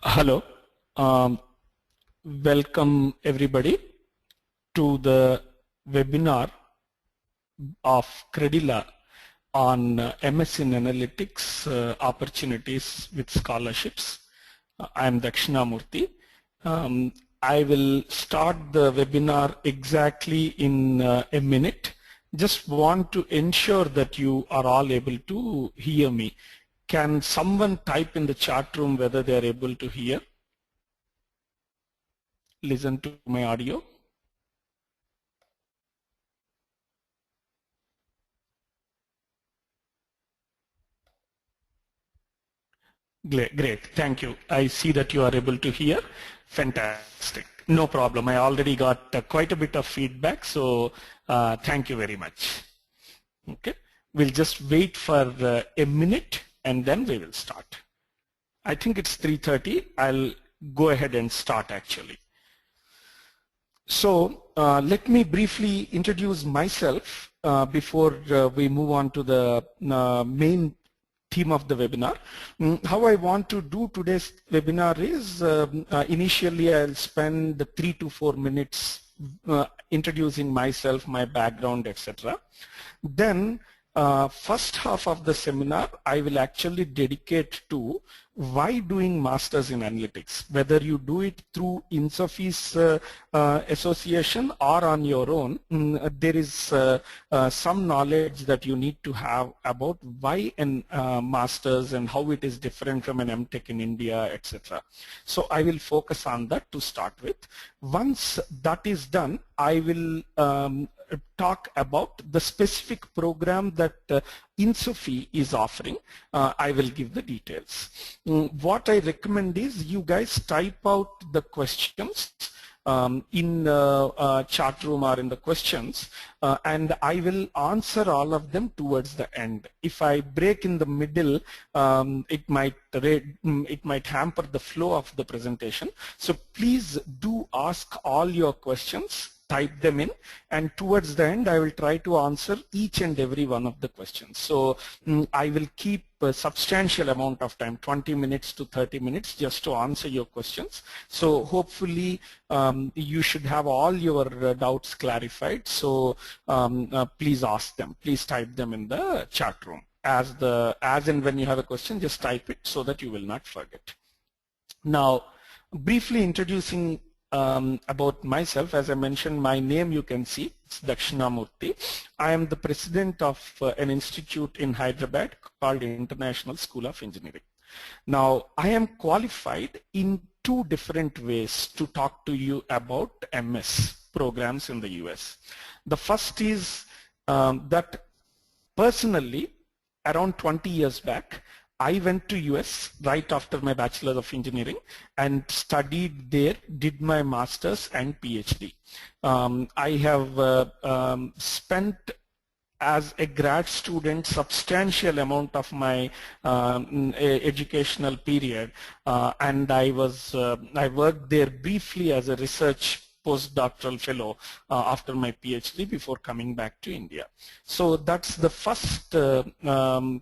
Hello. Um, Welcome everybody to the webinar of Credila on MS in Analytics opportunities with scholarships. I am Dakshinamurthy. I will start the webinar exactly in a minute. Just want to ensure that you are all able to hear me. Can someone type in the chat room whether they are able to hear, listen to my audio? Great, thank you. I see that you are able to hear. Fantastic. No problem. I already got quite a bit of feedback, so thank you very much. Okay, we'll just wait for a minute and then we will start. I think it's 3:30. I'll go ahead and start actually. So let me briefly introduce myself before we move on to the main theme of the webinar. How I want to do today's webinar is initially I'll spend 3 to 4 minutes introducing myself, my background, etc. Then first half of the seminar I will actually dedicate to why doing masters in analytics, whether you do it through INSOFI's association or on your own. There is some knowledge that you need to have about why an masters and how it is different from an MTech in India, etc. So I will focus on that to start with. Once that is done, I will talk about the specific program that INSOFI is offering. I will give the details. What I recommend is you guys type out the questions in chat room or in the questions, and I will answer all of them towards the end. If I break in the middle, it might hamper the flow of the presentation. So please do ask all your questions, type them in, and towards the end I will try to answer each and every one of the questions. So I will keep a substantial amount of time, 20 minutes to 30 minutes, just to answer your questions. So hopefully you should have all your doubts clarified. So please ask them, please type them in the chat room. As and when you have a question, just type it so that you will not forget. Now, briefly introducing about myself. As I mentioned, my name you can see, it's Dakshinamurthy. I am the president of an institute in Hyderabad called International School of Engineering. Now, I am qualified in two different ways to talk to you about MS programs in the US. The first is that personally, around 20 years back, I went to US right after my Bachelor of Engineering and studied there, did my Master's and PhD. I have spent as a grad student substantial amount of my educational period, and I worked there briefly as a research postdoctoral fellow after my PhD before coming back to India. So that's the first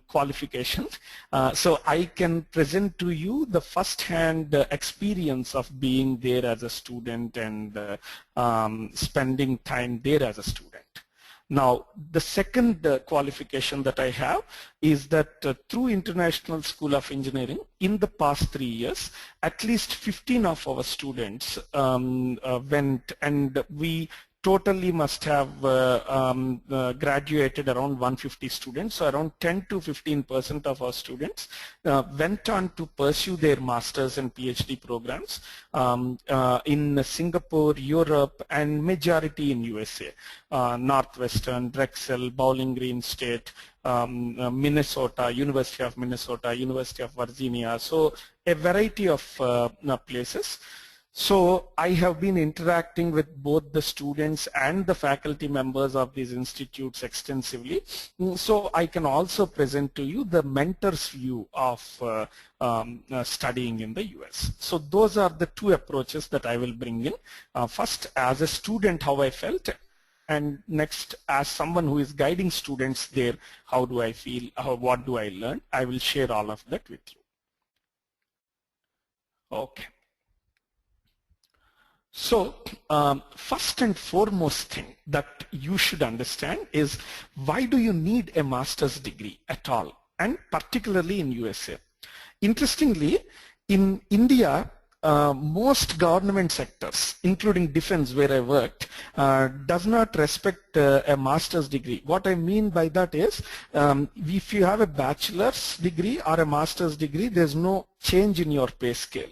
qualification. So I can present to you the first-hand experience of being there as a student and spending time there as a student. Now, the second qualification that I have is that through International School of Engineering, in the past 3 years, at least 15 of our students went, and we totally must have graduated around 150 students. So around 10 to 15% of our students went on to pursue their masters and PhD programs in Singapore, Europe, and majority in USA. Northwestern, Drexel, Bowling Green State, Minnesota, University of Minnesota, University of Virginia. So a variety of places. So I have been interacting with both the students and the faculty members of these institutes extensively. So I can also present to you the mentor's view of studying in the US. So those are the two approaches that I will bring in. First, as a student, how I felt, and next, as someone who is guiding students there, how do I feel, what do I learn? I will share all of that with you. Okay. So, first and foremost thing that you should understand is why do you need a master's degree at all, and particularly in USA. Interestingly, in India, most government sectors, including defense where I worked, does not respect a master's degree. What I mean by that is, if you have a bachelor's degree or a master's degree, there's no change in your pay scale.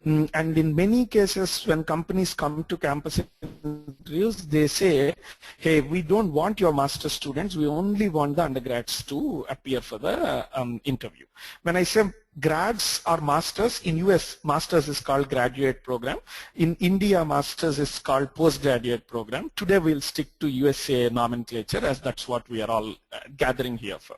And in many cases, when companies come to campus interviews, they say, hey, we don't want your master students, we only want the undergrads to appear for the interview. When I say grads or masters, in US, masters is called graduate program. In India, masters is called postgraduate program. Today, we'll stick to USA nomenclature, as that's what we are all gathering here for.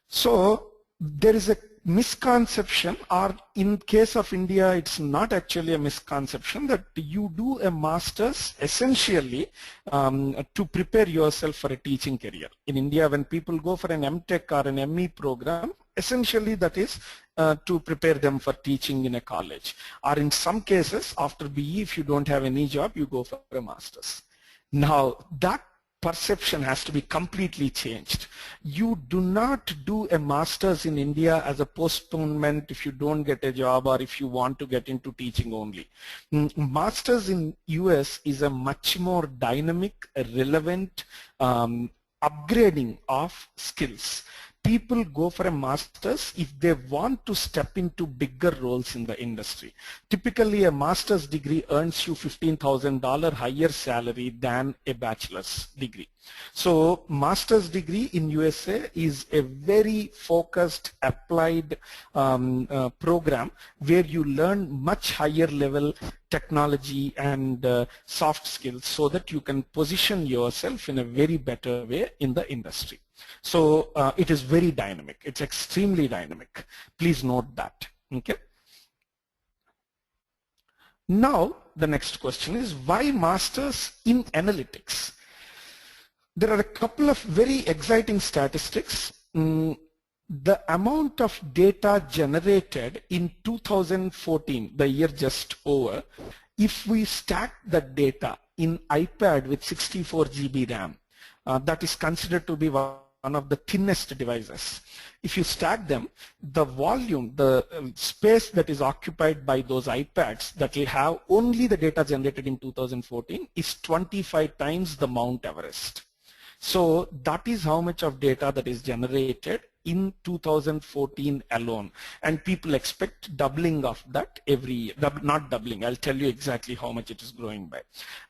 So there is a misconception, or in case of India, it's not actually a misconception, that you do a master's essentially to prepare yourself for a teaching career. In India, when people go for an MTech or an ME program, essentially that is to prepare them for teaching in a college. Or in some cases, after BE, if you don't have any job, you go for a master's. Now, that perception has to be completely changed. You do not do a master's in India as a postponement if you don't get a job or if you want to get into teaching only. Master's in US is a much more dynamic, relevant upgrading of skills. People go for a master's if they want to step into bigger roles in the industry. Typically, a master's degree earns you $15,000 higher salary than a bachelor's degree. So, master's degree in USA is a very focused, applied program where you learn much higher level technology and soft skills so that you can position yourself in a very better way in the industry. So it is very dynamic. It's extremely dynamic. Please note that. Okay. Now the next question is, why masters in analytics? There are a couple of very exciting statistics. The amount of data generated in 2014, the year just over, if we stack that data in iPad with 64 GB RAM, that is considered to be one of the thinnest devices. If you stack them, the volume, the space that is occupied by those iPads that will have only the data generated in 2014 is 25 times the Mount Everest. So that is how much of data that is generated in 2014 alone, and people expect doubling of that every year. Not doubling, I'll tell you exactly how much it is growing by.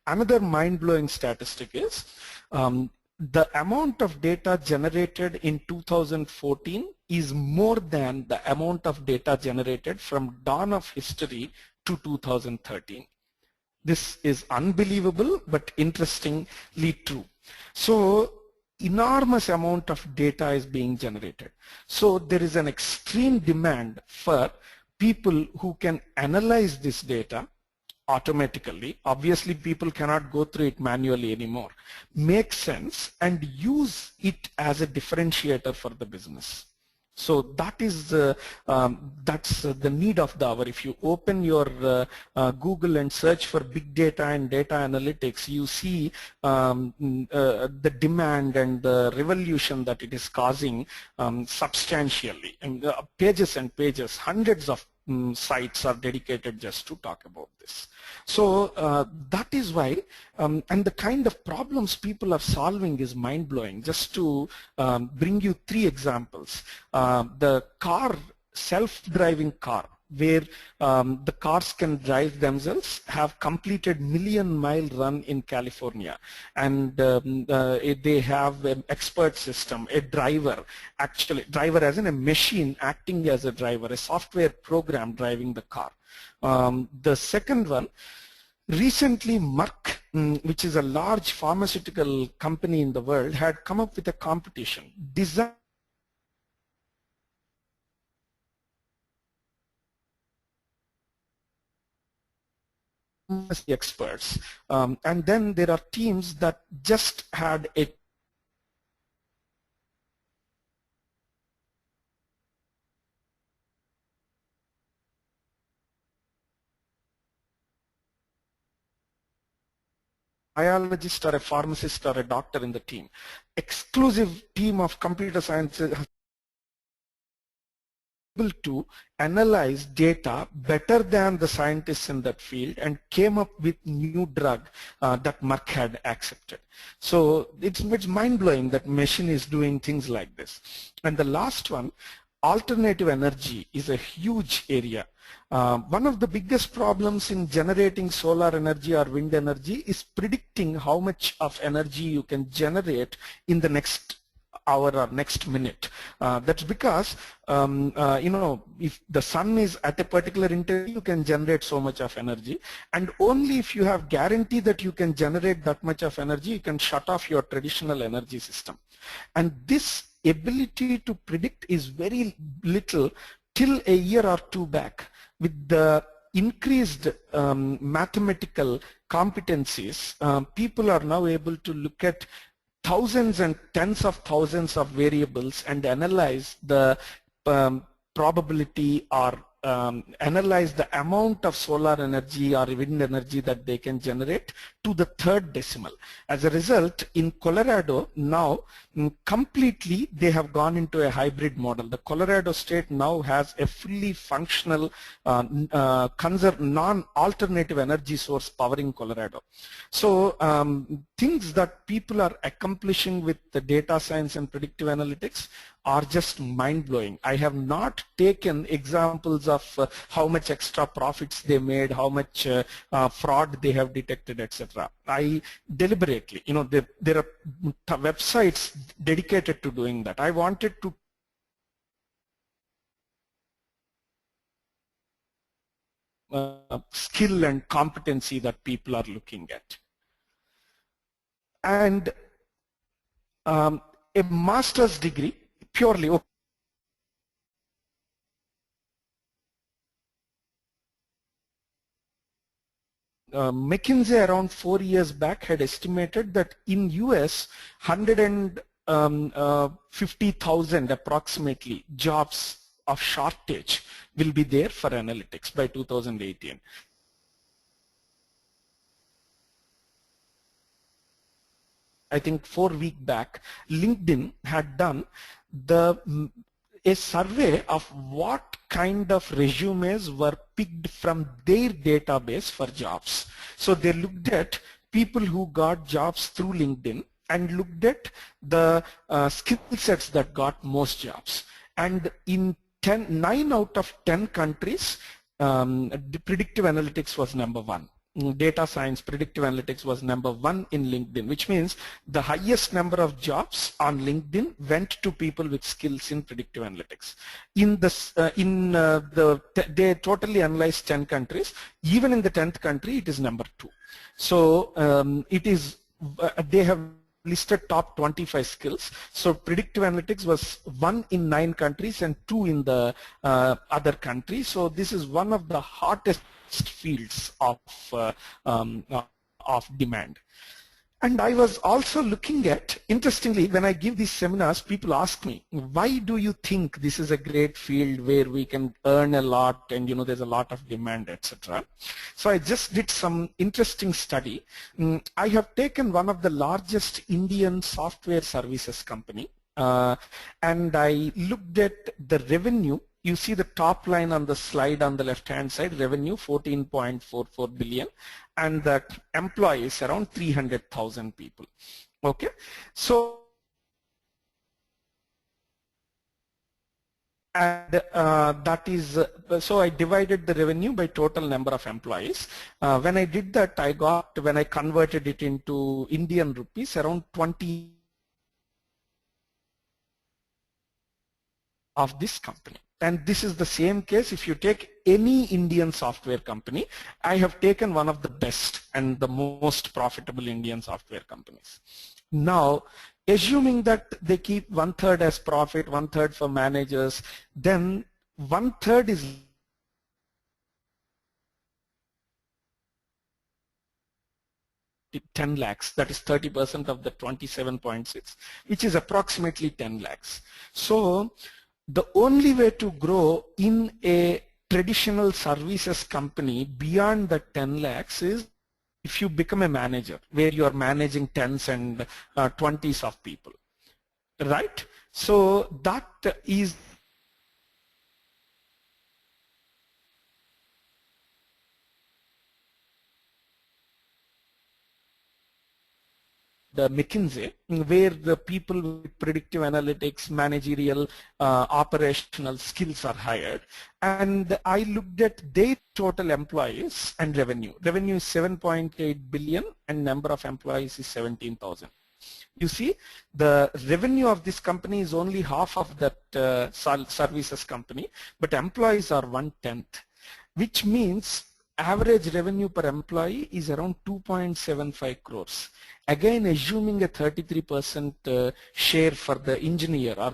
Another mind-blowing statistic is the amount of data generated in 2014 is more than the amount of data generated from dawn of history to 2013. This is unbelievable but interestingly true. So enormous amount of data is being generated. So there is an extreme demand for people who can analyze this data automatically. Obviously, people cannot go through it manually anymore. Make sense and use it as a differentiator for the business. So that is that's the need of the hour. If you open your Google and search for big data and data analytics, you see the demand and the revolution that it is causing substantially. And pages and pages, hundreds of sites are dedicated just to talk about this. So that is why, and the kind of problems people are solving is mind-blowing. Just to bring you 3 examples. The car, self-driving car, where the cars can drive themselves, have completed million-mile run in California, and they have an expert system, a driver, actually driver as in a machine acting as a driver, a software program driving the car. The second one, recently Merck, which is a large pharmaceutical company in the world, had come up with a competition, design experts, and then there are teams that just had a biologist or a pharmacist or a doctor in the team. Exclusive team of computer science able to analyze data better than the scientists in that field and came up with new drug that Merck had accepted. So it's mind-blowing that machine is doing things like this. And the last one, alternative energy, is a huge area. One of the biggest problems in generating solar energy or wind energy is predicting how much of energy you can generate in the next hour or next minute. That's because if the sun is at a particular intensity, you can generate so much of energy, and only if you have guarantee that you can generate that much of energy, you can shut off your traditional energy system. And this ability to predict is very little till a year or two back. With the increased mathematical competencies, people are now able to look at thousands and tens of thousands of variables and analyze the probability or analyze the amount of solar energy or wind energy that they can generate to the third decimal. As a result, in Colorado now, completely they have gone into a hybrid model. The Colorado state now has a fully functional non-alternative energy source powering Colorado. So things that people are accomplishing with the data science and predictive analytics are just mind-blowing. I have not taken examples of how much extra profits they made, how much fraud they have detected, etc. I deliberately, there are websites dedicated to doing that. I wanted to skill and competency that people are looking at. And a master's degree purely McKinsey around 4 years back had estimated that in US 150,000 approximately jobs of shortage will be there for analytics by 2018. I think 4 weeks back, LinkedIn had done a survey of what kind of resumes were picked from their database for jobs. So they looked at people who got jobs through LinkedIn and looked at the skill sets that got most jobs. And in 9 out of 10 countries, the predictive analytics was number 1. Data science, predictive analytics was number 1 in LinkedIn, which means the highest number of jobs on LinkedIn went to people with skills in predictive analytics. They totally analyzed 10 countries. Even in the 10th country, it is number 2. So they have listed top 25 skills. So predictive analytics was 1 in 9 countries and 2 in the other countries. So this is one of the hottest fields of demand. And I was also looking at, interestingly, when I give these seminars, people ask me, why do you think this is a great field where we can earn a lot and there's a lot of demand, etc. So I just did some interesting study. I have taken one of the largest Indian software services company and I looked at the revenue. You see the top line on the slide on the left-hand side, revenue 14.44 billion, and the employees around 300,000 people. Okay, so and that is so I divided the revenue by total number of employees. When I did that, when I converted it into Indian rupees, around 20 of this company. And this is the same case if you take any Indian software company. I have taken one of the best and the most profitable Indian software companies. Now, assuming that they keep 1/3 as profit, 1/3 for managers, then 1/3 is $10 lakhs, that is 30% of the 27.6, which is approximately 10 lakhs. So the only way to grow in a traditional services company beyond the 10 lakhs is if you become a manager where you are managing tens and 20s of people, right? So that is the McKinsey, where the people with predictive analytics, managerial, operational skills are hired. And I looked at their total employees and revenue. Revenue is 7.8 billion and number of employees is 17,000. You see, the revenue of this company is only half of that services company, but employees are 1/10, which means average revenue per employee is around 2.75 crores. Again, assuming a 33% share for the engineer or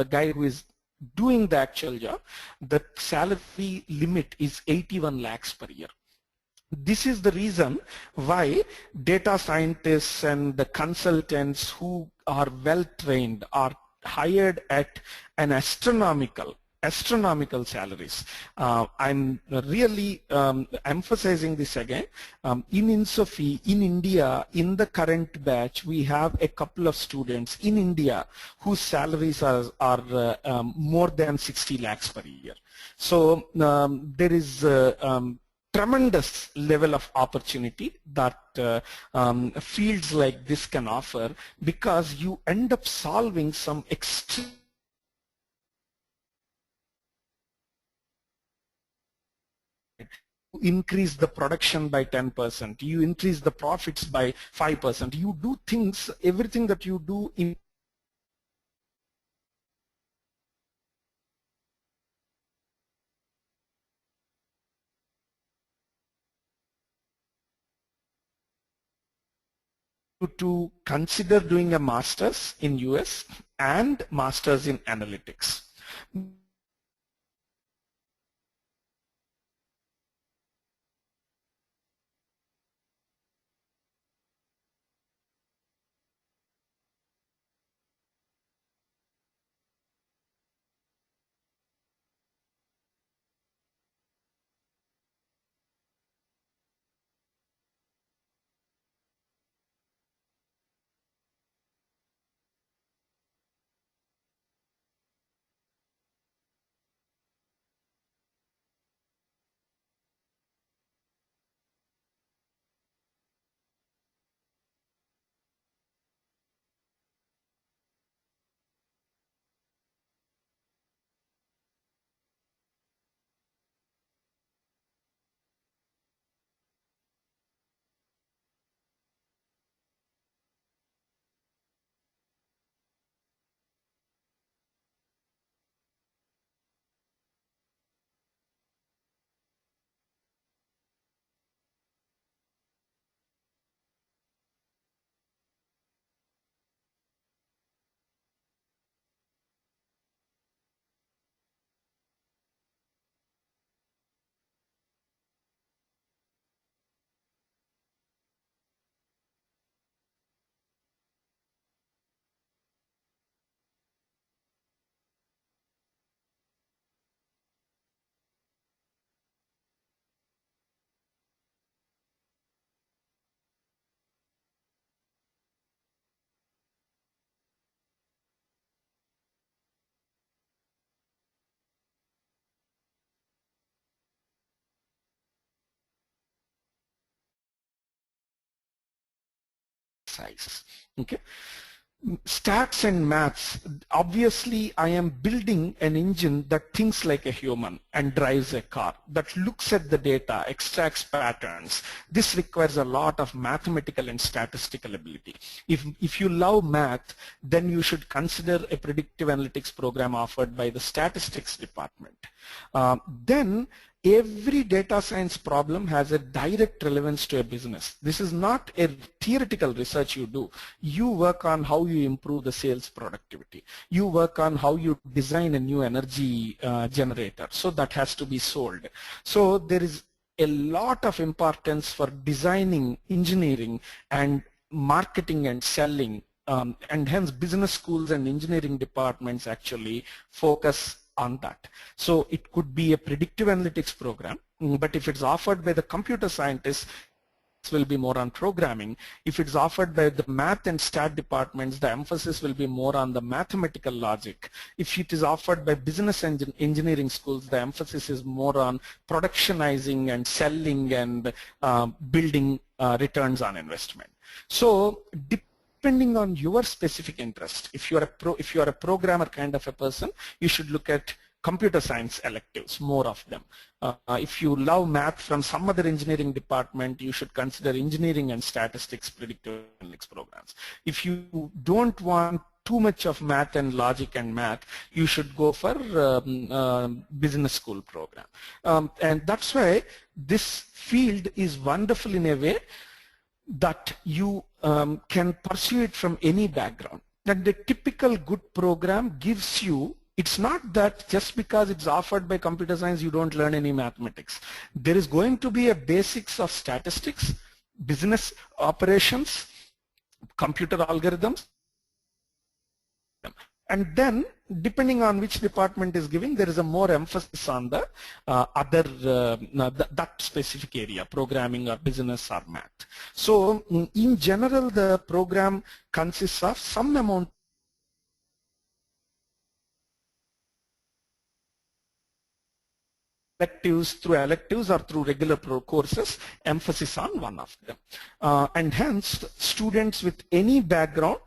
the guy who is doing the actual job, the salary limit is 81 lakhs per year. This is the reason why data scientists and the consultants who are well trained are hired at an astronomical salaries. I'm really emphasizing this again. In INSOFI, in India, in the current batch, we have a couple of students in India whose salaries are more than 60 lakhs per year. So there is tremendous level of opportunity that fields like this can offer, because you end up solving some extreme increase the production by 10%, you increase the profits by 5%, you do things, everything that you do in to consider doing a master's in US and master's in analytics. Size. Okay. Stats and maths, obviously I am building an engine that thinks like a human and drives a car, that looks at the data, extracts patterns. This requires a lot of mathematical and statistical ability. If you love math, then you should consider a predictive analytics program offered by the statistics department. Then every data science problem has a direct relevance to a business. This is not a theoretical research you do. You work on how you improve the sales productivity. You work on how you design a new energy generator. So that has to be sold. So there is a lot of importance for designing, engineering, and marketing and selling. And hence business schools and engineering departments actually focus on that. So it could be a predictive analytics program, but if it's offered by the computer scientists, will be more on programming. If it's offered by the math and stat departments, the emphasis will be more on the mathematical logic. If it is offered by business engineering schools, the emphasis is more on productionizing and selling and building returns on investment. So depending on your specific interest, if you are a programmer kind of a person, you should look at computer science electives, more of them. If you love math from some other engineering department, you should consider engineering and statistics predictive analytics programs. If you don't want too much of math and logic and math, you should go for business school program. And that's why this field is wonderful in a way that you can pursue it from any background. And the typical good program gives you, it's not that just because it's offered by computer science you don't learn any mathematics. There is going to be a basics of statistics, business operations, computer algorithms, and then depending on which department is giving, there is a more emphasis on the that specific area, programming or business or math. So in general, the program consists of some amount electives or through regular courses, emphasis on one of them. And hence, students with any background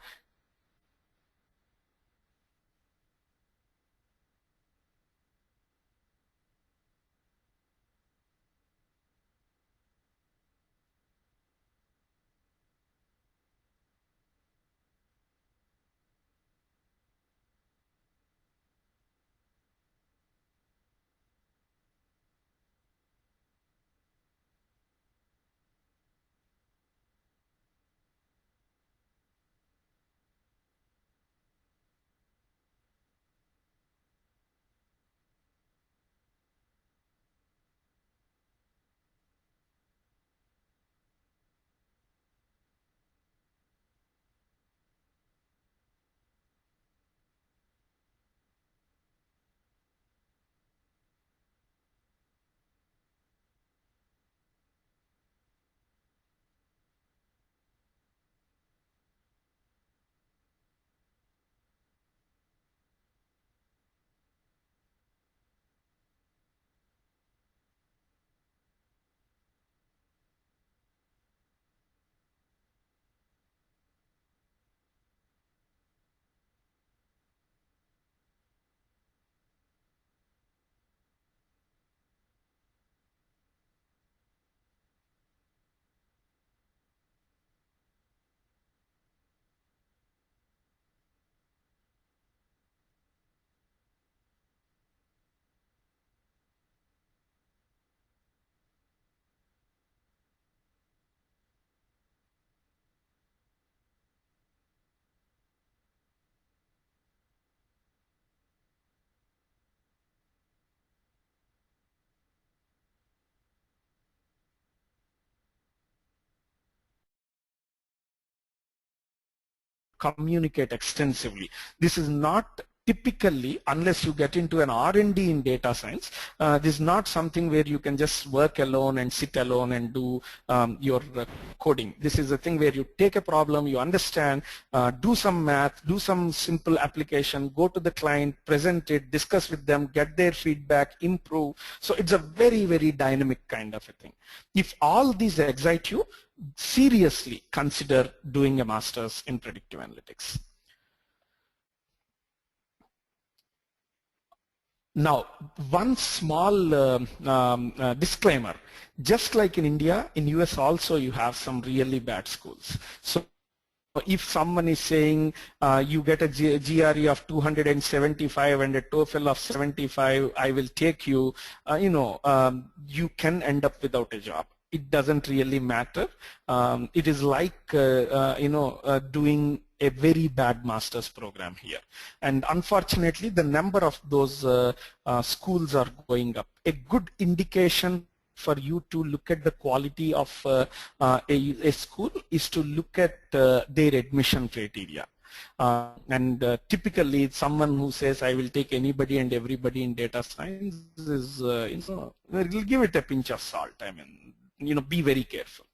communicate extensively. This is not typically, unless you get into an R&D in data science, this is not something where you can just work alone and sit alone and do your coding. This is a thing where you take a problem, you understand, do some math, do some simple application, go to the client, present it, discuss with them, get their feedback, improve. So it's a very, very dynamic kind of a thing. If all these excite you, seriously consider doing a master's in predictive analytics. Now, one small disclaimer. Just like in India, in US also you have some really bad schools. So if someone is saying you get a GRE of 275 and a TOEFL of 75, I will take you, you can end up without a job. It doesn't really matter. It is like doing a very bad master's program here, and unfortunately the number of those schools are going up. A good indication for you to look at the quality of a school is to look at their admission criteria. Typically someone who says I will take anybody and everybody in data science is, we'll give it a pinch of salt. I mean, be very careful.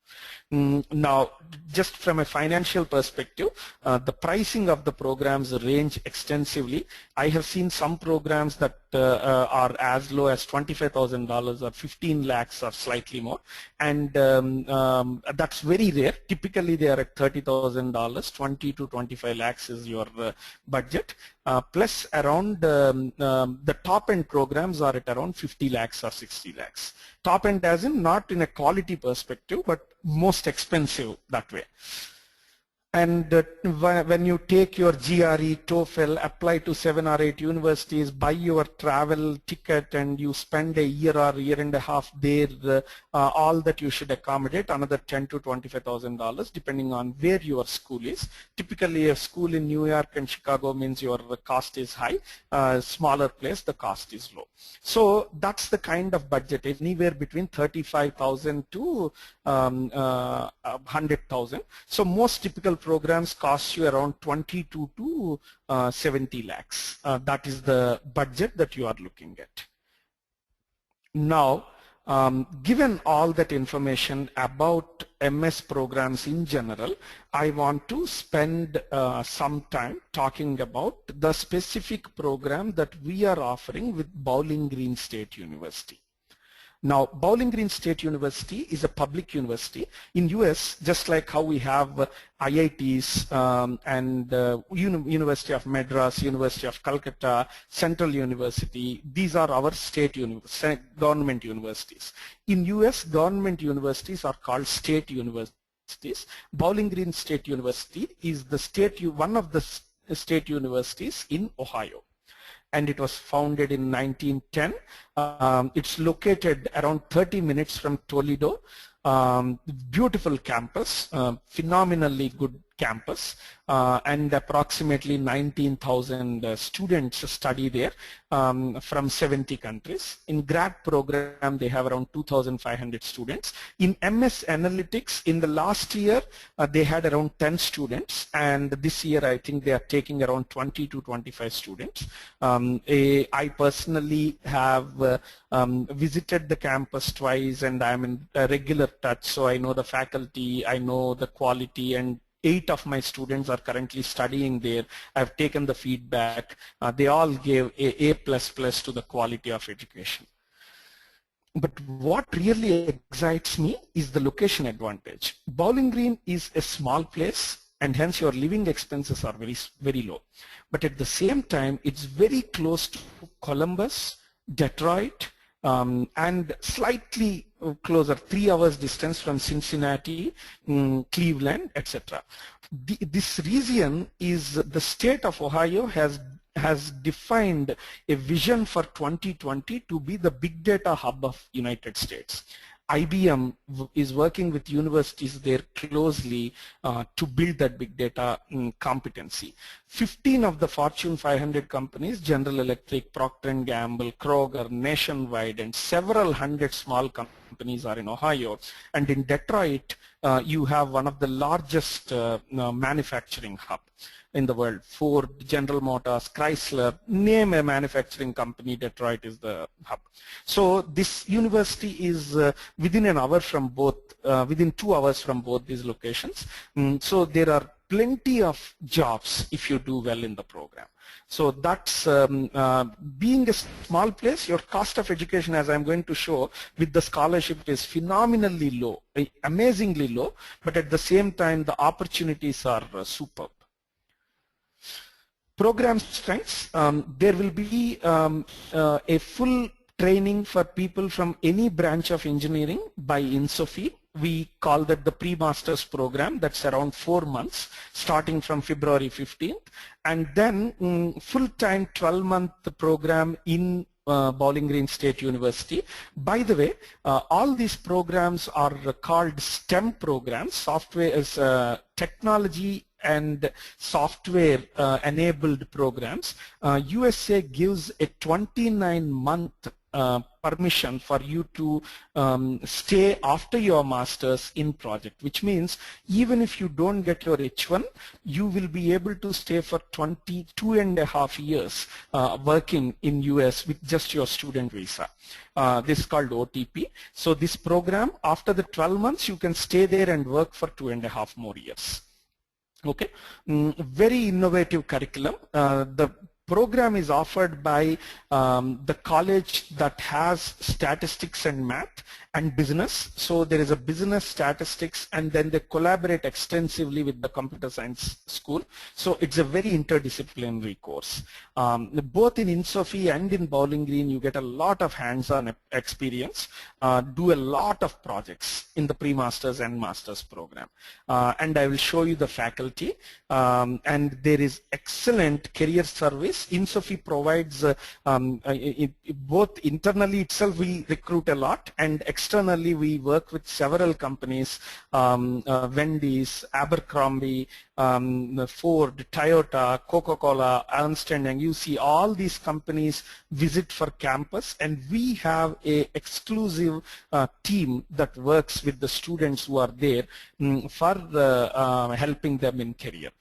Now, just from a financial perspective, the pricing of the programs range extensively. I have seen some programs that are as low as $25,000 or 15 lakhs or slightly more, and that's very rare. Typically, they are at $30,000. 20 to 25 lakhs is your budget. Plus around the top end programs are at around 50 lakhs or 60 lakhs. Top end as in not in a quality perspective, but most expensive that way. And when you take your GRE, TOEFL, apply to 7 or 8 universities, buy your travel ticket, and you spend a year or year and a half there, all that you should accommodate another $10,000 to $25,000 depending on where your school is. Typically, a school in New York and Chicago means your cost is high. Smaller place, the cost is low. So that's the kind of budget, anywhere between 35,000 to 100,000. So most typical programs cost you around 22 to 70 lakhs. That is the budget that you are looking at. Now, given all that information about MS programs in general, I want to spend some time talking about the specific program that we are offering with Bowling Green State University. Now, Bowling Green State University is a public university. In US, just like how we have IITs and University of Madras, University of Calcutta, Central University, these are our state government universities. In US, government universities are called state universities. Bowling Green State University is the one of the state universities in Ohio, and it was founded in 1910. It's located around 30 minutes from Toledo. Beautiful campus, phenomenally good campus, and approximately 19,000 students study there from 70 countries. In grad program, they have around 2,500 students. In MS Analytics, in the last year, they had around 10 students, and this year I think they are taking around 20 to 25 students. I personally have visited the campus twice, and I'm in a regular touch, so I know the faculty, I know the quality, and 8 of my students are currently studying there. I've taken the feedback. They all gave A++ to the quality of education. But what really excites me is the location advantage. Bowling Green is a small place, and hence your living expenses are very low. But at the same time, it's very close to Columbus, Detroit, and slightly closer, 3 hours distance from Cincinnati, Cleveland, etc. This region is, the state of Ohio has defined a vision for 2020 to be the big data hub of United States. IBM is working with universities there closely to build that big data competency. 15 of the Fortune 500 companies, General Electric, Procter & Gamble, Kroger, Nationwide, and several hundred small companies are in Ohio. And in Detroit, you have one of the largest manufacturing hubs in the world. Ford, General Motors, Chrysler, name a manufacturing company, Detroit is the hub. So this university is within an hour from both, within 2 hours from both these locations. So there are plenty of jobs if you do well in the program. So that's being a small place, your cost of education, as I'm going to show with the scholarship, is phenomenally low, amazingly low, but at the same time the opportunities are superb. Program strengths, there will be a full training for people from any branch of engineering by INSOFI. We call that the pre-masters program. That's around 4 months starting from February 15th, and then full-time 12-month program in Bowling Green State University. By the way, all these programs are called STEM programs, software as technology and software enabled programs. USA gives a 29-month permission for you to stay after your master's in project, which means even if you don't get your H1, you will be able to stay for 22.5 years working in US with just your student visa. This is called OTP. So this program, after the 12 months, you can stay there and work for 2.5 more years. Okay, very innovative curriculum. The program is offered by the college that has statistics and math and business. So there is a business statistics, and then they collaborate extensively with the computer science school. So it's a very interdisciplinary course. Both in INSOFI and in Bowling Green, you get a lot of hands-on experience, do a lot of projects in the pre-masters and masters program. And I will show you the faculty. And there is excellent career service. INSOFI provides both internally itself we recruit a lot, and externally we work with several companies, Wendy's, Abercrombie, Ford, Toyota, Coca-Cola, Ernst & Young. You see all these companies visit for campus, and we have a exclusive team that works with the students who are there for helping them in career.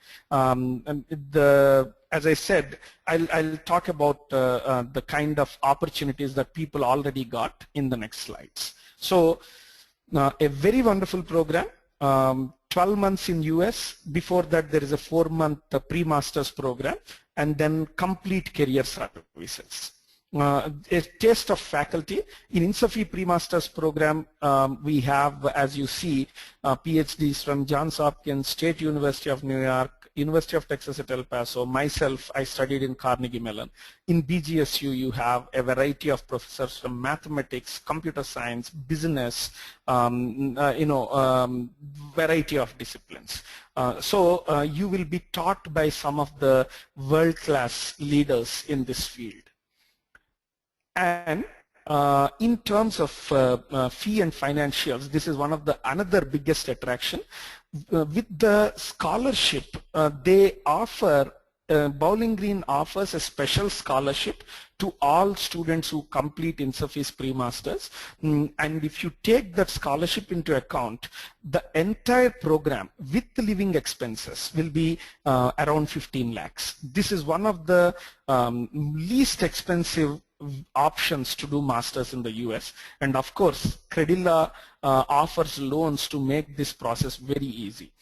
As I said, I'll talk about the kind of opportunities that people already got in the next slides. So a very wonderful program, 12 months in US. Before that there is a 4-month pre-masters program, and then complete career services. A taste of faculty. In INSOFI pre-masters program, we have, as you see, PhDs from Johns Hopkins, State University of New York, University of Texas at El Paso. Myself, I studied in Carnegie Mellon. In BGSU, you have a variety of professors from mathematics, computer science, business, variety of disciplines. So you will be taught by some of the world-class leaders in this field. And in terms of fee and financials, this is one of the another biggest attraction. With the scholarship, they offer, Bowling Green offers a special scholarship to all students who complete INSOFI's pre-masters. And if you take that scholarship into account, the entire program with the living expenses will be around 15 lakhs. This is one of the least expensive options to do masters in the US, and of course Credila offers loans to make this process very easy.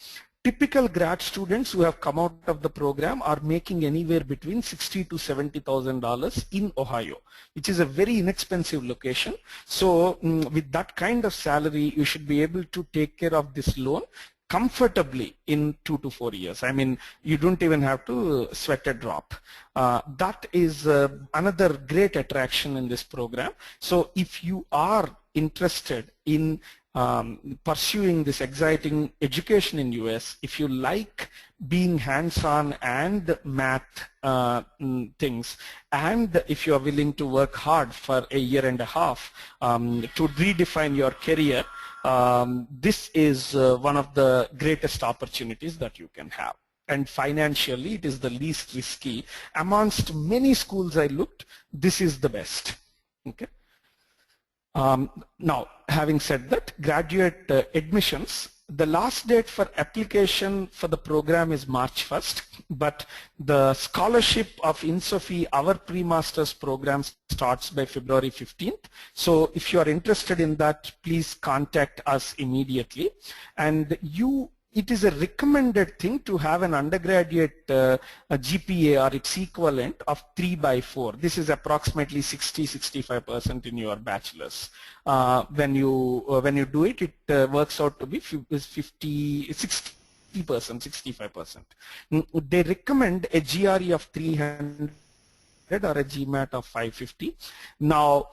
Typical grad students who have come out of the program are making anywhere between $60,000 to $70,000 in Ohio, which is a very inexpensive location. So with that kind of salary, you should be able to take care of this loan comfortably in 2 to 4 years. I mean, you don't even have to sweat a drop. That is another great attraction in this program. So if you are interested in pursuing this exciting education in US, if you like being hands-on and math things, and if you are willing to work hard for a year and a half to redefine your career, this is one of the greatest opportunities that you can have. And financially, it is the least risky. Amongst many schools I looked, this is the best. Okay. Now, having said that, graduate admissions, the last date for application for the program is March 1st, but the scholarship of INSOFI, our pre-masters program, starts by February 15th. So if you are interested in that, please contact us immediately. And it is a recommended thing to have an undergraduate GPA or its equivalent of 3/4. This is approximately 60–65% in your bachelor's. When you do it, it works out to be 60%, 65%. They recommend a GRE of 300 or a GMAT of 550. Now,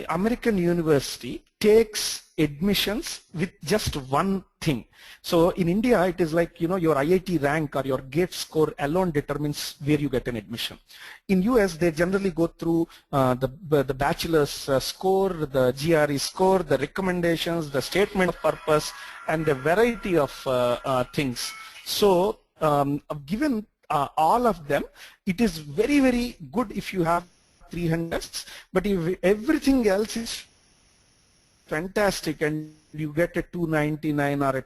American university takes admissions with just one thing. So in India, it is like, your IIT rank or your GATE score alone determines where you get an admission. In US, they generally go through the bachelor's score, the GRE score, the recommendations, the statement of purpose, and a variety of things. So given all of them, it is very, very good if you have 300, but if everything else is fantastic and you get a 299 or a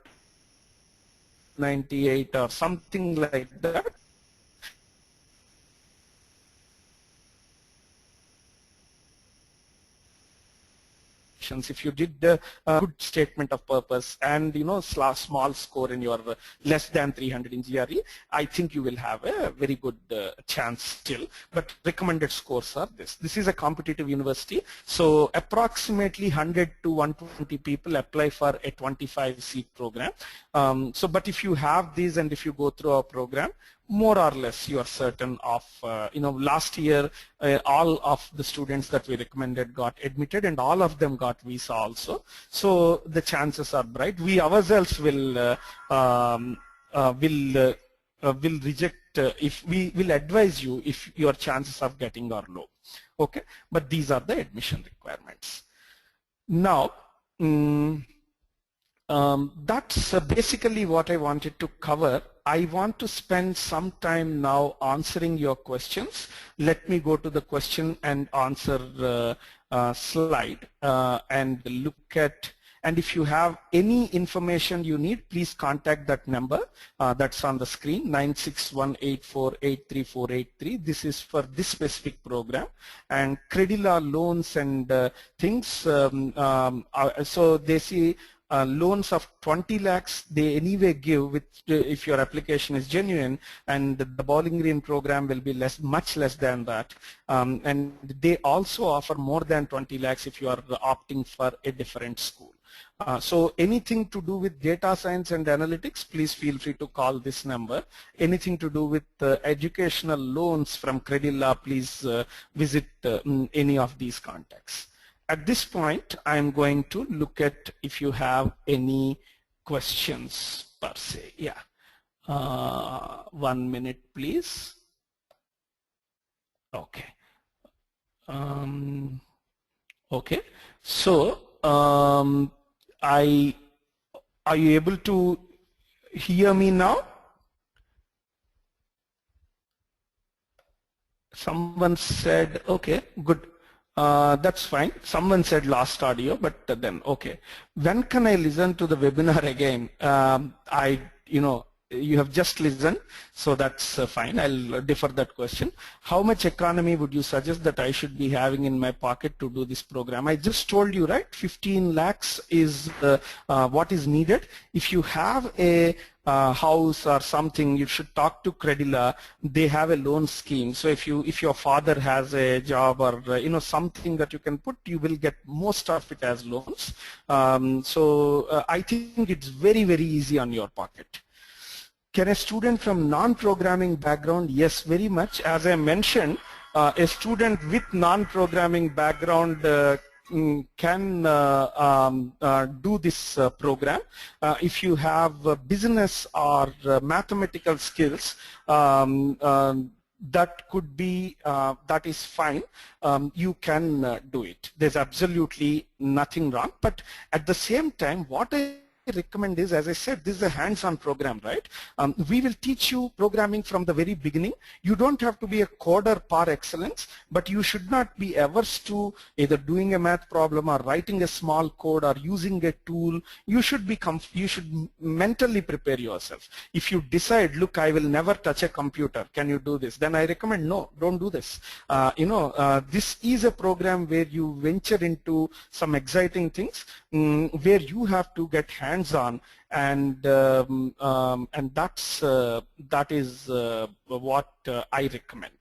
98 or something like that, if you did a good statement of purpose and small score in your less than 300 in GRE, I think you will have a very good chance still. But recommended scores are this. This is a competitive university, so approximately 100 to 120 people apply for a 25-seat program. But if you have these and if you go through our program, more or less you are certain of, last year all of the students that we recommended got admitted and all of them got visa also. So the chances are bright. We ourselves will reject, if we will advise you if your chances of getting are low. Okay, but these are the admission requirements. Now, that's basically what I wanted to cover. I want to spend some time now answering your questions. Let me go to the question and answer slide and look at, and if you have any information you need, please contact that number that's on the screen, 96184834833. This is for this specific program. And Credila loans and things, so they see loans of 20 lakhs they anyway give with if your application is genuine, and the Bowling Green program will be much less than that, and they also offer more than 20 lakhs if you are opting for a different school. So anything to do with data science and analytics, please feel free to call this number. Anything to do with educational loans from Credila, please visit any of these contacts. At this point, I'm going to look at if you have any questions per se. Yeah. 1 minute, please. Okay. Okay. So, are you able to hear me now? Someone said, okay, good. That's fine. Someone said last audio, but then, okay. When can I listen to the webinar again? You have just listened, so that's fine. I'll defer that question. How much economy would you suggest that I should be having in my pocket to do this program? I just told you, right? 15 lakhs is what is needed. If you have a house or something, you should talk to Credila. They have a loan scheme. So if your father has a job or something that you can put, you will get most of it as loans. I think it's very, very easy on your pocket. Can a student from non-programming background? Yes, very much. As I mentioned, a student with non-programming background can do this program. If you have business or mathematical skills, that could be, that is fine. You can do it. There's absolutely nothing wrong. But at the same time, what I recommend is, as I said, this is a hands-on program, right? We will teach you programming from the very beginning. You don't have to be a coder par excellence, but you should not be averse to either doing a math problem or writing a small code or using a tool. You should mentally prepare yourself. If you decide, look, I will never touch a computer, can you do this? Then I recommend, no, don't do this. This is a program where you venture into some exciting things, where you have to get hands-on, and that is what I recommend.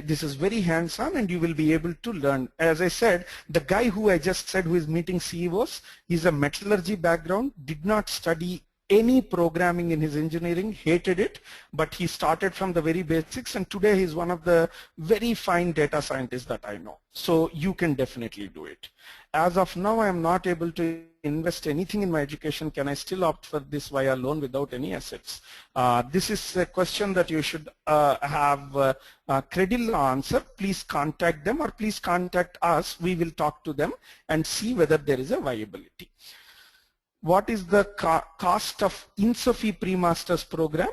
This is very hands-on, and you will be able to learn. As I said, the guy who I just said who is meeting CEOs is a metallurgy background, did not study any programming in his engineering, hated it, but he started from the very basics, and today he's one of the very fine data scientists that I know. So you can definitely do it. As of now, I am not able to invest anything in my education. Can I still opt for this via loan without any assets? This is a question that you should have Credila answer. Please contact them, or please contact us. We will talk to them and see whether there is a viability. What is the cost of INSOFI pre-masters program?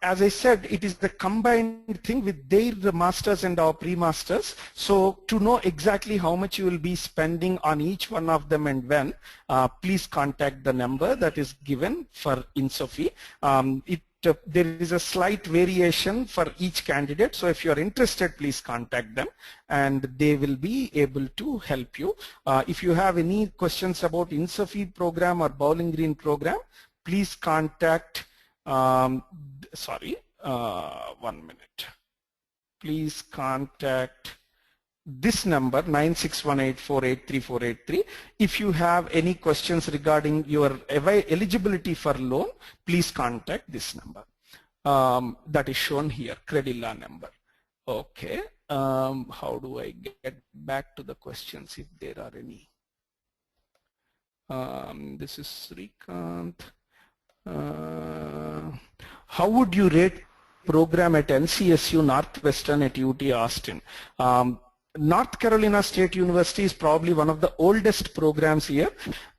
as I said, it is the combined thing with their masters and our pre-masters. So to know exactly how much you will be spending on each one of them and when, please contact the number that is given for INSOFI. There is a slight variation for each candidate, so if you are interested, please contact them and they will be able to help you. If you have any questions about INSOFI program or Bowling Green program, please contact, one minute. Please contact this number 9618483483. If you have any questions regarding your eligibility for loan, please contact this number that is shown here, Credila number. Okay, how do I get back to the questions if there are any? This is Srikanth. How would you rate program at NCSU Northwestern at UT Austin? North Carolina State University is probably one of the oldest programs here.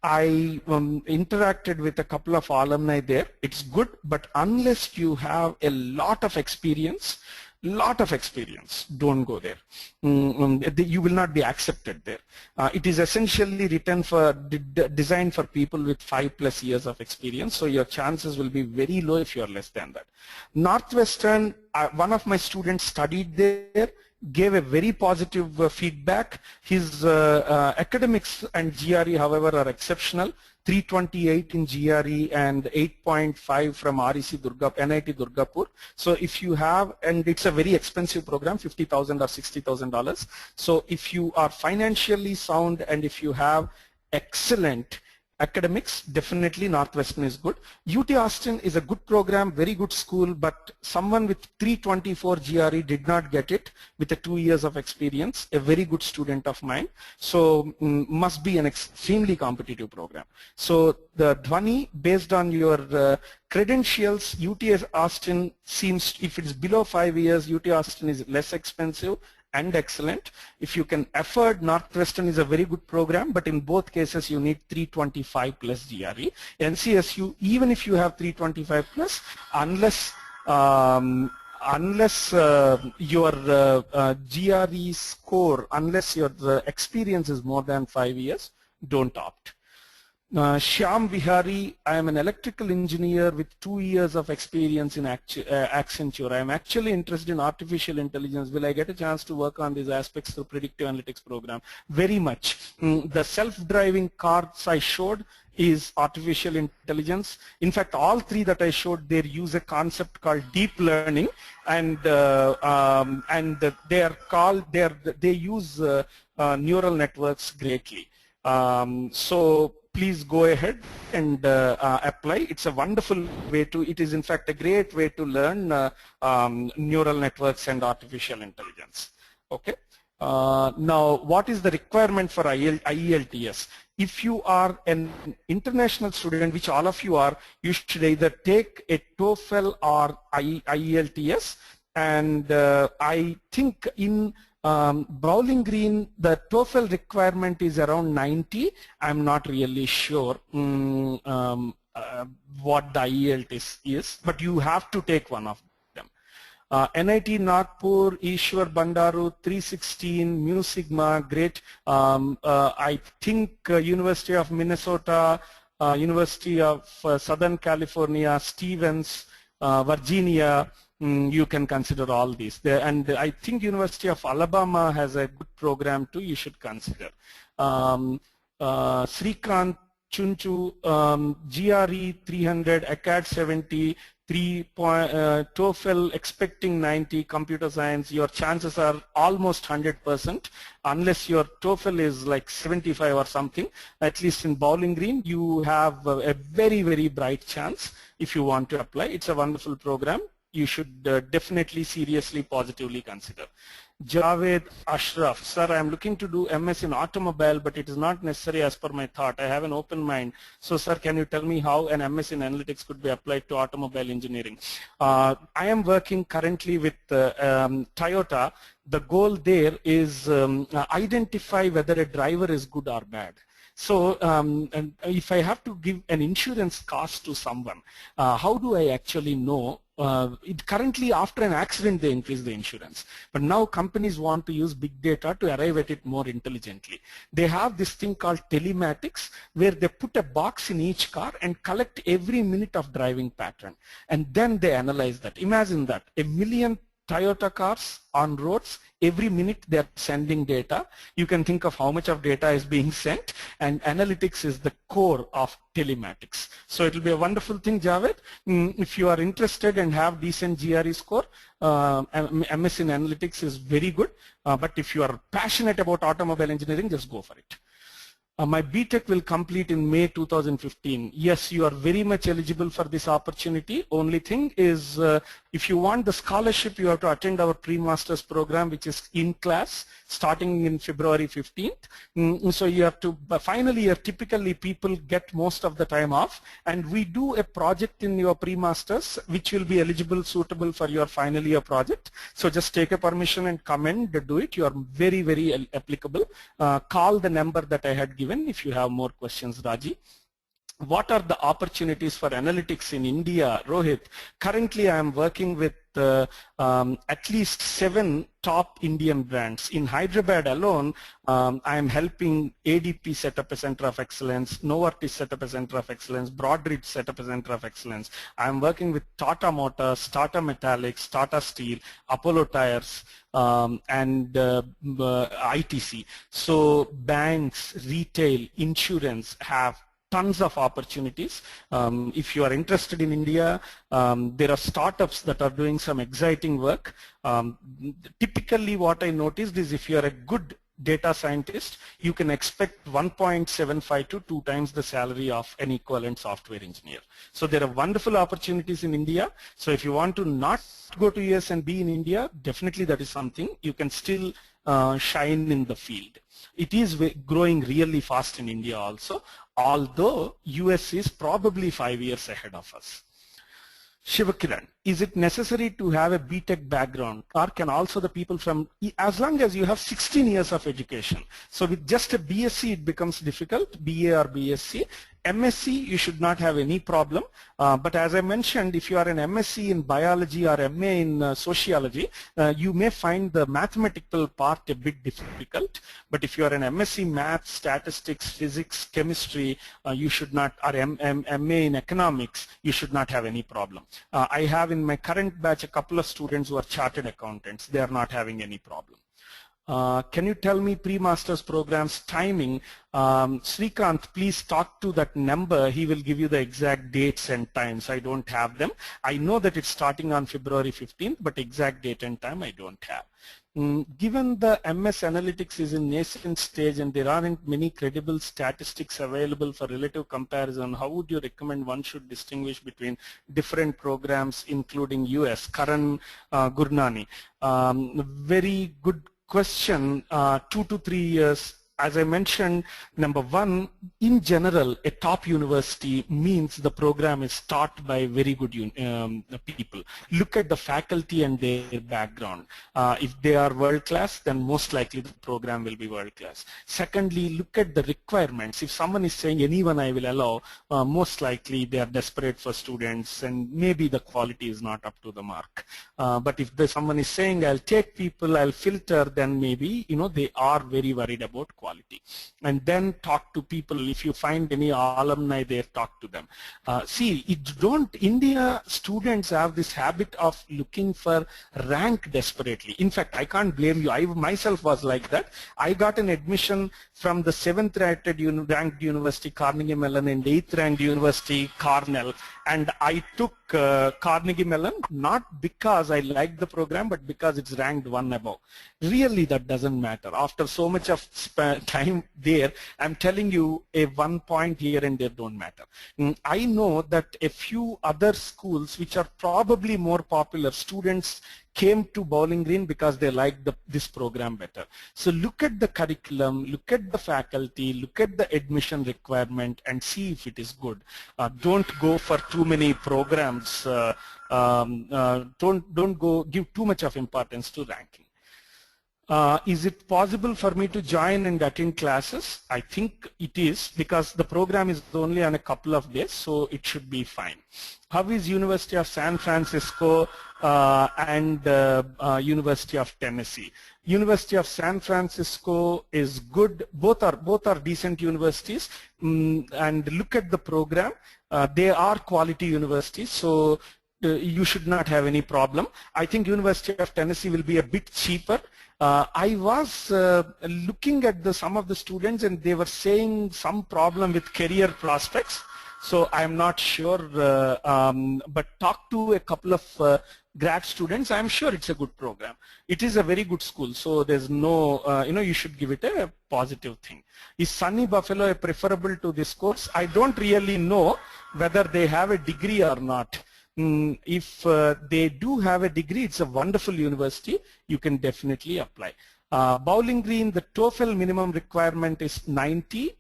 I interacted with a couple of alumni there. It's good, but unless you have a lot of experience, don't go there. You will not be accepted there. It is essentially written for, designed for people with 5+ years of experience, so your chances will be very low if you are less than that. Northwestern, one of my students studied there, gave a very positive feedback. His academics and GRE, however, are exceptional. 328 in GRE and 8.5 from NIT Durgapur. So if you have, and it's a very expensive program, $50,000 or $60,000. So if you are financially sound and if you have excellent academics, definitely Northwestern is good. UT Austin is a good program, very good school, but someone with 324 GRE did not get it with 2 years of experience, a very good student of mine. So must be an extremely competitive program. So the Dhwani, based on your credentials, UT Austin seems, if it's below 5 years, UT Austin is less expensive and excellent. If you can afford, Northwestern is a very good program, but in both cases you need 325+ GRE. NCSU, even if you have 325+, unless your GRE score, unless your experience is more than 5 years, don't opt. Shyam Vihari, I am an electrical engineer with 2 years of experience in Accenture. I am actually interested in artificial intelligence. Will I get a chance to work on these aspects through predictive analytics program? Very much. The self-driving cars I showed is artificial intelligence. In fact, all 3 that I showed, they use a concept called deep learning, and they use neural networks greatly. So please go ahead and apply. It's a wonderful way to, it is in fact a great way to learn neural networks and artificial intelligence. Okay. Now, what is the requirement for IELTS? If you are an international student, which all of you are, you should either take a TOEFL or IELTS, and I think in Bowling Green, the TOEFL requirement is around 90. I'm not really sure what the IELTS is, but you have to take one of them. NIT Nagpur, Ishwar Bandaru, 316, Mu Sigma, great. I think University of Minnesota, University of Southern California, Stevens, Virginia, you can consider all these. And I think University of Alabama has a good program too, you should consider. Srikanth Chunchu, GRE 300, ACAD 70, TOEFL expecting 90, computer science, your chances are almost 100%, unless your TOEFL is like 75 or something. At least in Bowling Green, you have a very, very bright chance if you want to apply. It's a wonderful program. You should definitely seriously, positively consider. Javed Ashraf, sir, I am looking to do MS in automobile, but it is not necessary as per my thought. I have an open mind. So, sir, can you tell me how an MS in analytics could be applied to automobile engineering? I am working currently with Toyota. the goal there is identify whether a driver is good or bad. So and if I have to give an insurance cost to someone, how do I actually know? Currently, after an accident, they increase the insurance. But now companies want to use big data to arrive at it more intelligently. They have this thing called telematics, where they put a box in each car and collect every minute of driving pattern. And then they analyze that. Imagine that, 1 million Toyota cars on roads, every minute they're sending data. You can think of how much of data is being sent, and analytics is the core of telematics. So it will be a wonderful thing, Javed. If you are interested and have decent GRE score, MS in analytics is very good. But if you are passionate about automobile engineering, just go for it. My BTech will complete in May 2015. Yes, you are very much eligible for this opportunity. Only thing is, if you want the scholarship, you have to attend our pre-masters program, which is in class, starting in February 15th. So you have to, final year, typically people get most of the time off, and we do a project in your pre-masters, which will be eligible, suitable for your final year project. So just take a permission and come and do it. You are very, very applicable. Call the number that I had given if you have more questions, Raji. What are the opportunities for analytics in India, Rohit? Currently, I am working with at least 7 top Indian brands. In Hyderabad alone, I am helping ADP set up a center of excellence, Novartis set up a center of excellence, Broadridge set up a center of excellence. I am working with Tata Motors, Tata Metallics, Tata Steel, Apollo Tires, and ITC. So banks, retail, insurance have tons of opportunities. If you are interested in India, there are startups that are doing some exciting work. Typically what I noticed is if you are a good data scientist, you can expect 1.75 to 2 times the salary of an equivalent software engineer. So there are wonderful opportunities in India. So if you want to not go to US and be in India, definitely that is something. You can still shine in the field. It is growing really fast in India also, although US is probably 5 years ahead of us. Shivakiran, is it necessary to have a BTech background, or can also the people from, as long as you have 16 years of education? So with just a BSc it becomes difficult, BA or BSc. MSc you should not have any problem, but as I mentioned, if you are an MSc in biology or MA in sociology, you may find the mathematical part a bit difficult, but if you are an MSc math, statistics, physics, chemistry, you should not, or MA in economics, you should not have any problem. I have in my current batch a couple of students who are chartered accountants. They are not having any problem. Can you tell me pre-masters programs timing? Srikanth, please talk to that number. He will give you the exact dates and times. I don't have them. I know that it's starting on February 15th, but exact date and time I don't have. Given the MS Analytics is in nascent stage and there aren't many credible statistics available for relative comparison, how would you recommend one should distinguish between different programs, including US? Karan Gurnani. Very good question. 2 to 3 years. As I mentioned, number one, in general, a top university means the program is taught by very good people. Look at the faculty and their background. If they are world class, then most likely the program will be world class. Secondly, look at the requirements. If someone is saying anyone I will allow, most likely they are desperate for students and maybe the quality is not up to the mark. But if someone is saying I'll take people, I'll filter, then maybe they are very worried about quality. And then talk to people. If you find any alumni there, talk to them. See, India students have this habit of looking for rank desperately. In fact, I can't blame you. I myself was like that. I got an admission from the 7th ranked university, Carnegie Mellon, and 8th ranked university, Cornell. And I took Carnegie Mellon not because I liked the program, but because it's ranked 1 above. Really, that doesn't matter. After so much of time there, I'm telling you, a 1 point here and there don't matter. I know that a few other schools which are probably more popular, students came to Bowling Green because they liked this program better. So look at the curriculum, look at the faculty, look at the admission requirement and see if it is good. Don't go for too many programs. Don't give too much of importance to ranking. Is it possible for me to join and attend classes? I think it is, because the program is only on a couple of days, so it should be fine. How is University of San Francisco and University of Tennessee? University of San Francisco is good. Both are decent universities, and look at the program. They are quality universities, so you should not have any problem. I think University of Tennessee will be a bit cheaper. I was looking at some of the students, and they were saying some problem with career prospects. So I'm not sure, but talk to a couple of grad students. I'm sure it's a good program. It is a very good school, so there's no, you should give it a positive thing. Is Sunny Buffalo preferable to this course? I don't really know whether they have a degree or not. If they do have a degree, it's a wonderful university. You can definitely apply. Bowling Green, the TOEFL minimum requirement is 90.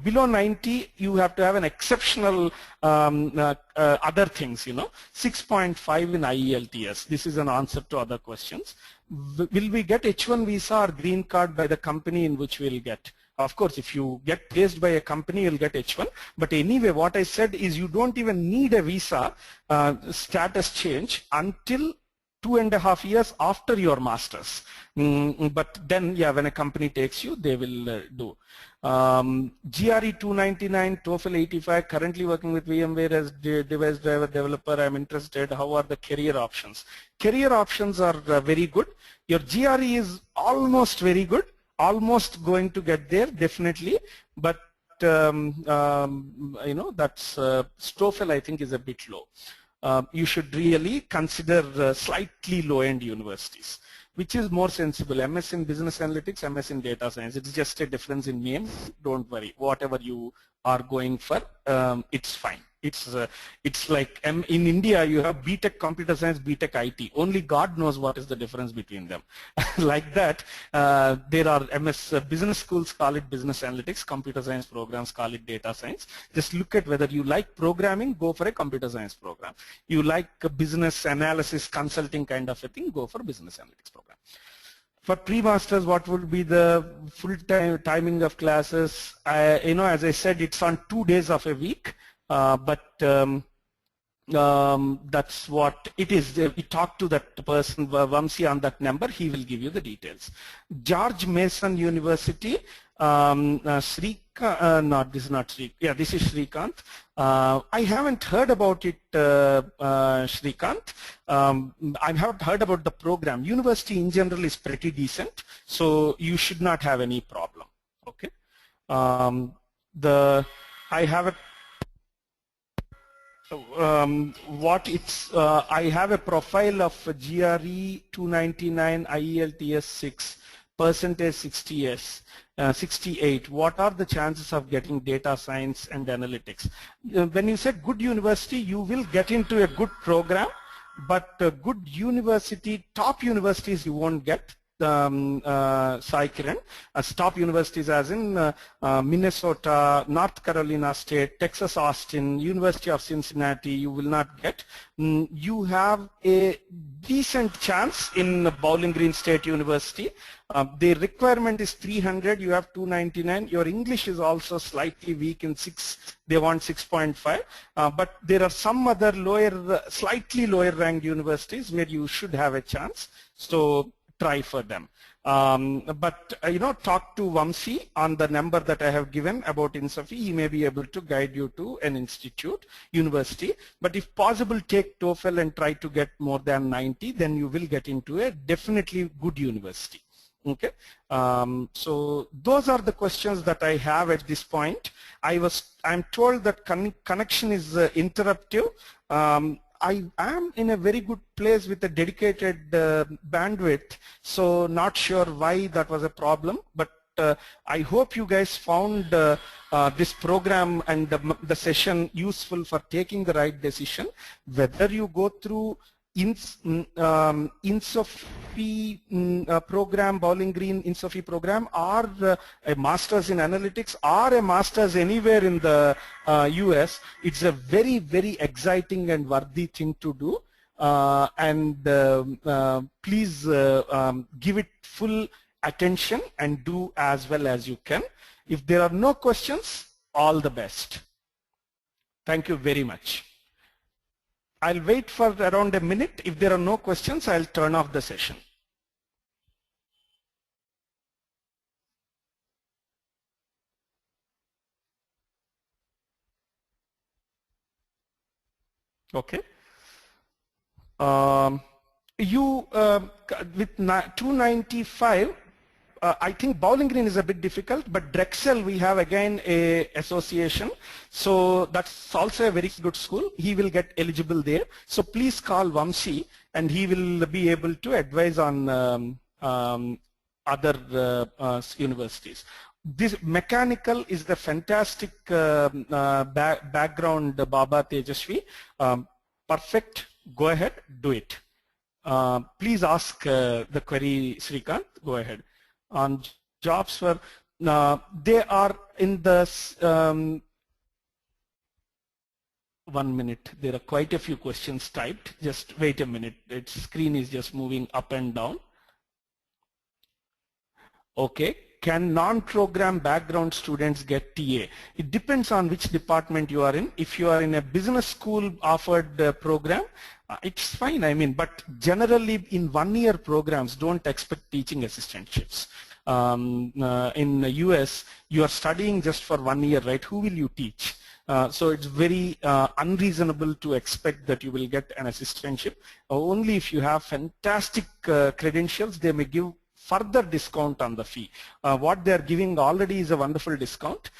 Below 90, you have to have an exceptional other things. 6.5 in IELTS. This is an answer to other questions. Will we get H1 visa or green card by the company in which we'll get? Of course, if you get placed by a company, you'll get H1. But anyway, what I said is you don't even need a visa status change until 2.5 years after your master's. But then, yeah, when a company takes you, they will do. GRE 299, TOEFL 85, currently working with VMware as device driver developer. I'm interested. How are the career options? Career options are very good. Your GRE is almost very good. Almost going to get there, definitely, but that's TOEFL I think is a bit low. You should really consider slightly low-end universities. Which is more sensible, MS in Business Analytics, MS in Data Science. It's just a difference in name. Don't worry. Whatever you are going for, it's fine. It's like in India you have BTech Computer Science, BTech IT. Only God knows what is the difference between them. Like that, there are MS business schools call it Business Analytics, Computer Science programs call it Data Science. Just look at whether you like programming, go for a Computer Science program. You like a business analysis consulting kind of a thing, go for Business Analytics program. For pre-masters, what would be the full-time timing of classes? As I said, it's on 2 days of a week. That's what it is. We talk to that person, Vamsi, on that number. He will give you the details. George Mason University, no, this is not Sri. Yeah, this is Srikant. I haven't heard about it, Srikant. I haven't heard about the program. University in general is pretty decent, so you should not have any problem. Okay. I have a I have a profile of GRE 299 IELTS 6 percentage 68. What are the chances of getting data science and analytics? When you say good university, you will get into a good program, but good university, top universities you won't get. Sai Kiran, top universities as in Minnesota, North Carolina State, Texas Austin, University of Cincinnati, you will not get. You have a decent chance in Bowling Green State University. The requirement is 300, you have 299. Your English is also slightly weak in 6, they want 6.5. But there are some other slightly lower ranked universities where you should have a chance. So try for them. Talk to Vamsi on the number that I have given about INSAFI. He may be able to guide you to an institute, university. But if possible, take TOEFL and try to get more than 90, then you will get into a definitely good university. Okay. So those are the questions that I have at this point. I'm told that connection is interruptive. I am in a very good place with a dedicated bandwidth, so not sure why that was a problem, but I hope you guys found this program and the session useful for taking the right decision. Whether you go through INSAFI program, Bowling Green INSAFI program, or a master's in analytics, or a master's anywhere in the US, it's a very, very exciting and worthy thing to do. and please give it full attention and do as well as you can. If there are no questions, all the best. Thank you very much. I'll wait for around a minute. If there are no questions, I'll turn off the session. Okay. With 295, I think Bowling Green is a bit difficult, but Drexel we have again a association, so that's also a very good school. He will get eligible there. So please call Vamsi and he will be able to advise on other universities. This mechanical is the fantastic background, Baba Tejasvi. Perfect. Go ahead, do it. Please ask the query, Srikant. Go ahead. On jobs for they are in the 1 minute. There are quite a few questions typed. Just wait a minute. Its screen is just moving up and down. Okay. Can non-program background students get TA? It depends on which department you are in. If you are in a business school offered program, it's fine, I mean, but generally in 1-year programs, don't expect teaching assistantships. In the US, you are studying just for 1 year, right? Who will you teach? So it's very unreasonable to expect that you will get an assistantship. Only if you have fantastic credentials, they may give further discount on the fee. What they are giving already is a wonderful discount,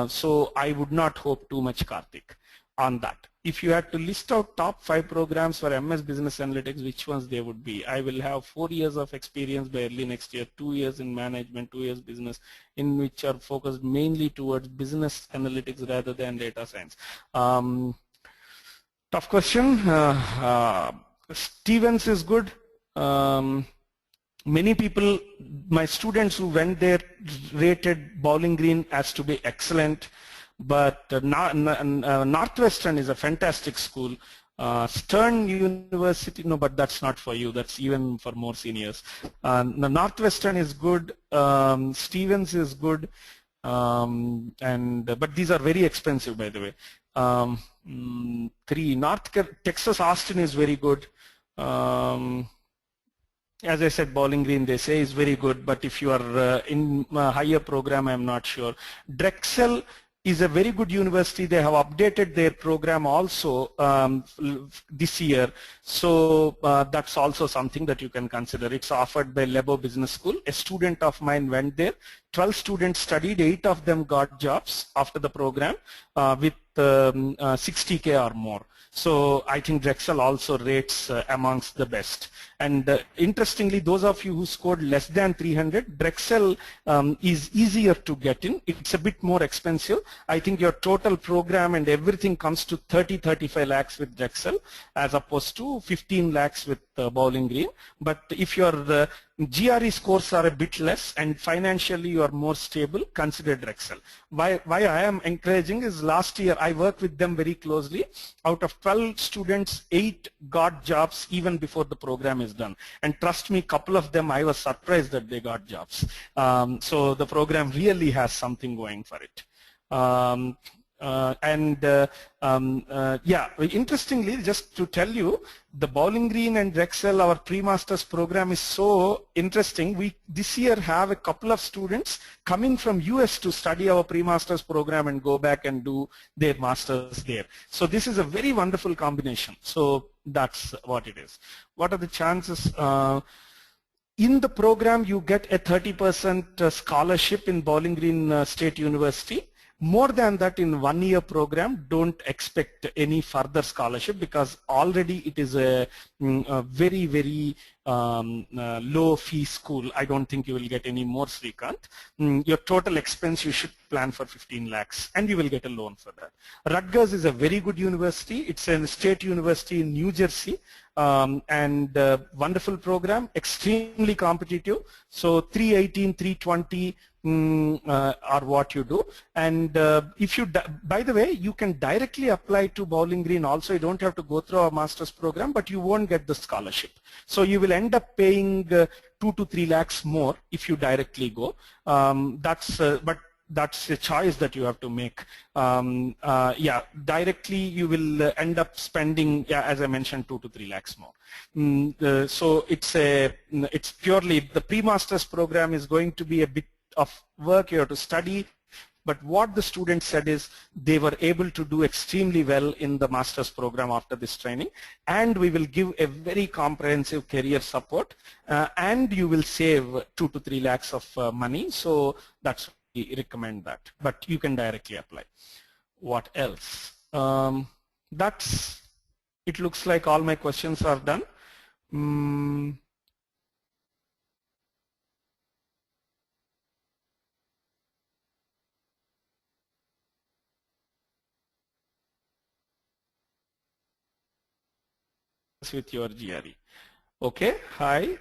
so I would not hope too much, Karthik, on that. If you had to list out top 5 programs for MS Business Analytics, which ones they would be? I will have 4 years of experience by early next year, 2 years in management, 2 years business, in which are focused mainly towards business analytics rather than data science. Tough question. Stevens is good. Many people, my students who went there rated Bowling Green as to be excellent, but Northwestern is a fantastic school. Stern University, no, but that's not for you. That's even for more seniors. Northwestern is good. Stevens is good, but these are very expensive, by the way. 3 Texas Austin is very good. As I said, Bowling Green, they say, is very good, but if you are in a higher program, I'm not sure. Drexel is a very good university. They have updated their program also this year, so that's also something that you can consider. It's offered by Lebo Business School. A student of mine went there. 12 students studied, 8 of them got jobs after the program with 60K or more. So I think Drexel also rates amongst the best. And interestingly, those of you who scored less than 300, Drexel is easier to get in. It's a bit more expensive. I think your total program and everything comes to 30-35 lakhs with Drexel as opposed to 15 lakhs with Bowling Green. But if your GRE scores are a bit less and financially you are more stable, consider Drexel. Why I am encouraging is last year I worked with them very closely. Out of 12 students, 8 got jobs even before the program is done. And trust me, couple of them I was surprised that they got jobs. So the program really has something going for it. Yeah, interestingly, just to tell you, the Bowling Green and Drexel, our pre-masters program is so interesting. We this year have a couple of students coming from US to study our pre-masters program and go back and do their masters there. So this is a very wonderful combination. So that's what it is. What are the chances? In the program, you get a 30% scholarship in Bowling Green State University. More than that, in 1 year program, don't expect any further scholarship because already it is a a very, very low fee school, I don't think you will get any more, Srikanth. Your total expense you should plan for 15 lakhs and you will get a loan for that. Rutgers is a very good university. It's a state university in New Jersey, and wonderful program, extremely competitive. So 318, 320 are what you do. And if you, by the way, you can directly apply to Bowling Green also. You don't have to go through a master's program, but you won't get the scholarship. So you will end up paying 2 to 3 lakhs more if you directly go. But that's a choice that you have to make. Yeah, directly you will end up spending, yeah, as I mentioned, 2 to 3 lakhs more. So it's purely the pre-masters program is going to be a bit of work. You have to study. But what the students said is they were able to do extremely well in the master's program after this training, and we will give a very comprehensive career support, and you will save 2 to 3 lakhs of money. So that's recommend that, but you can directly apply. What else? That's it. Looks like all my questions are done. With your GRE. Okay, hi.